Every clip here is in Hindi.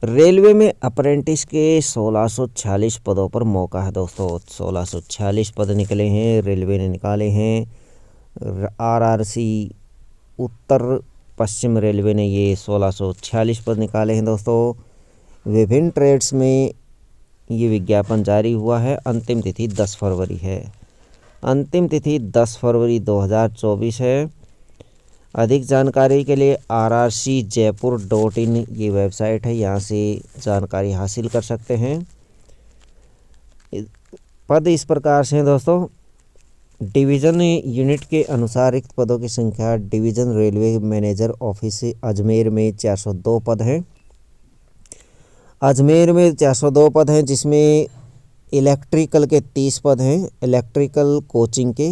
रेलवे में अप्रेंटिस के 1646 पदों पर मौका है दोस्तों। 1646 पद निकले हैं, रेलवे ने निकाले हैं। आरआरसी उत्तर पश्चिम रेलवे ने ये 1646 पद निकाले हैं दोस्तों। विभिन्न ट्रेड्स में ये विज्ञापन जारी हुआ है। अंतिम तिथि 10 फरवरी है। अंतिम तिथि 10 फरवरी 2024 है। अधिक जानकारी के लिए rrcjaipur.in ये वेबसाइट है, यहाँ से जानकारी हासिल कर सकते हैं। पद इस प्रकार से हैं दोस्तों। डिवीज़न यूनिट के अनुसार रिक्त पदों की संख्या division railway manager office Ajmer में 402 पद हैं। अजमेर में 402 पद हैं, जिसमें इलेक्ट्रिकल के 30 पद हैं, इलेक्ट्रिकल कोचिंग के,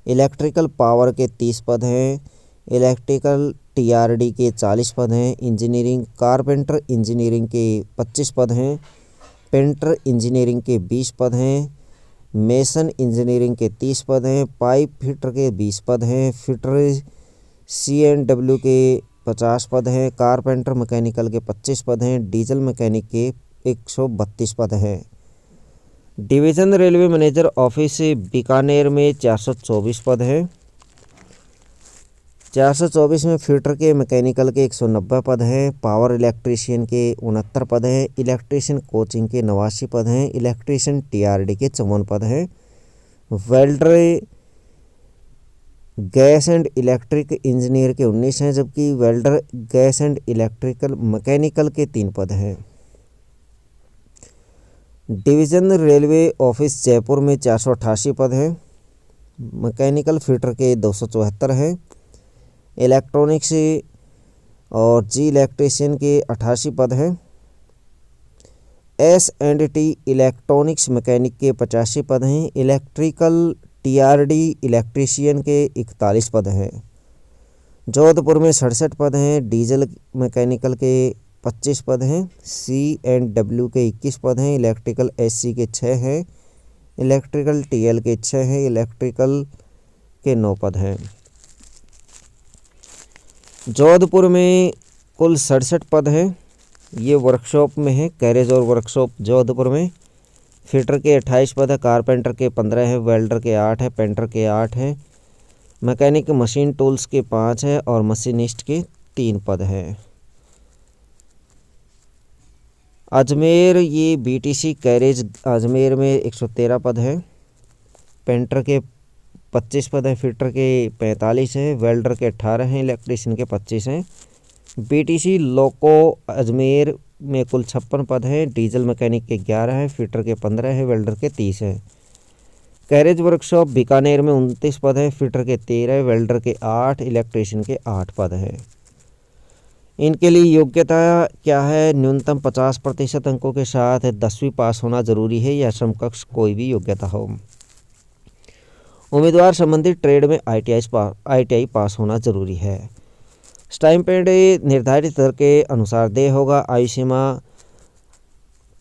इलेक्ट्रिकल पावर के 30 पद हैं, इलेक्ट्रिकल टीआरडी के 40 पद हैं, इंजीनियरिंग कारपेंटर इंजीनियरिंग के 25 पद हैं, पेंटर इंजीनियरिंग के 20 पद हैं, मेसन इंजीनियरिंग के 30 पद हैं, पाइप फिटर के 20 पद हैं, फिटर CNW के 50 पद हैं, कारपेंटर मैकेनिकल के 25 पद हैं, डीजल मैकेनिक के 132 पद हैं। Division railway manager office Bikaner में 424 पद हैं। 424 में फिटर के मैकेनिकल के 190 पद हैं, पावर इलेक्ट्रीशियन के 69 पद हैं, इलेक्ट्रीशियन कोचिंग के 89 पद हैं, इलेक्ट्रीशियन टीआरडी के 54 पद हैं, welder gas and electric engineer के 19 हैं, जबकि welder gas and electrical mechanical के 3 पद हैं। डिवीज़न रेलवे ऑफिस जयपुर में 488 पद हैं, मैकेनिकल फिटर के 274 हैं, इलेक्ट्रॉनिक्स और जी इलेक्ट्रीशियन के 88 पद हैं, S&T इलेक्ट्रॉनिक्स मैकेनिक के 85 पद हैं, इलेक्ट्रिकल टीआरडी इलेक्ट्रीशियन के 41 पद हैं। जोधपुर में 67 पद हैं, डीजल मैकेनिकल के 25 पद हैं, CNW के 21 पद हैं, इलेक्ट्रिकल SC के 6 हैं, इलेक्ट्रिकल TL के 6 हैं, इलेक्ट्रिकल के 9 पद हैं। जोधपुर में कुल 67 पद हैं, ये वर्कशॉप में है, गैरेज और वर्कशॉप जोधपुर में। फिटर के 28 पद है, कारपेंटर के 15 हैं, वेल्डर के 8 हैं, पेंटर के 8 हैं, मैकेनिक मशीन टूल्स के 5 हैं और मशीनिस्ट के 3 पद हैं। अजमेर ये BTC गैरेज अजमेर में 113 पद हैं, पेंटर के 25 पद हैं, फिटर के 45 हैं, वेल्डर के 18 हैं, इलेक्ट्रीशियन के 25 हैं। BTC लोको अजमेर में कुल 56 पद हैं, डीजल मैकेनिक के 11 हैं, फिटर के 15 हैं, वेल्डर के 30 हैं। गैरेज वर्कशॉप बीकानेर में 29 पद हैं, फिटर के 13, वेल्डर के 8, इलेक्ट्रीशियन के 8 पद हैं। इनके लिए योग्यता क्या है? न्यूनतम 50% अंकों के साथ 10वीं पास होना जरूरी है या समकक्ष कोई भी योग्यता हो। उम्मीदवार संबंधित ट्रेड में ITI पास होना जरूरी है। स्टाइपेंड निर्धारित दर के अनुसार देय होगा। आयु सीमा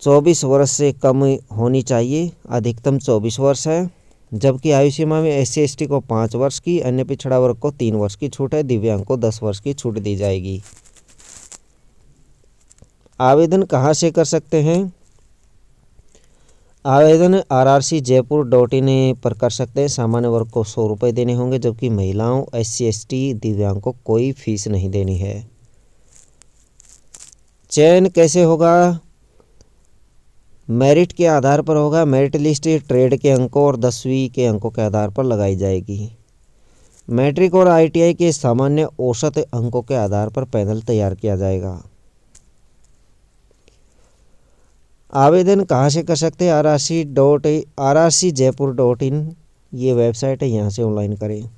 24 वर्ष से कम होनी चाहिए, अधिकतम 24 वर्ष है, जबकि आयु सीमा में SC ST को 5 वर्ष की, अन्य पिछड़ा वर्ग को 3 वर्ष की छूट है, दिव्यांग को 10 वर्ष की छूट दी जाएगी। आवेदन कहाँ से कर सकते हैं? आवेदन rrcjaipur.in पर कर सकते हैं। सामान्य वर्ग को 100 रुपये देने होंगे, जबकि महिलाओं, SC ST, दिव्यांग को कोई फीस नहीं देनी है। चयन कैसे होगा? मेरिट के आधार पर होगा। मेरिट लिस्ट ट्रेड के अंकों और 10वीं के अंकों के आधार पर लगाई जाएगी। मैट्रिक और ITI के सामान्य औसत अंकों के आधार पर पैनल तैयार किया जाएगा। आवेदन कहाँ से कर सकते हैं? rrcjaipur.in ये वेबसाइट है, यहाँ से ऑनलाइन करें।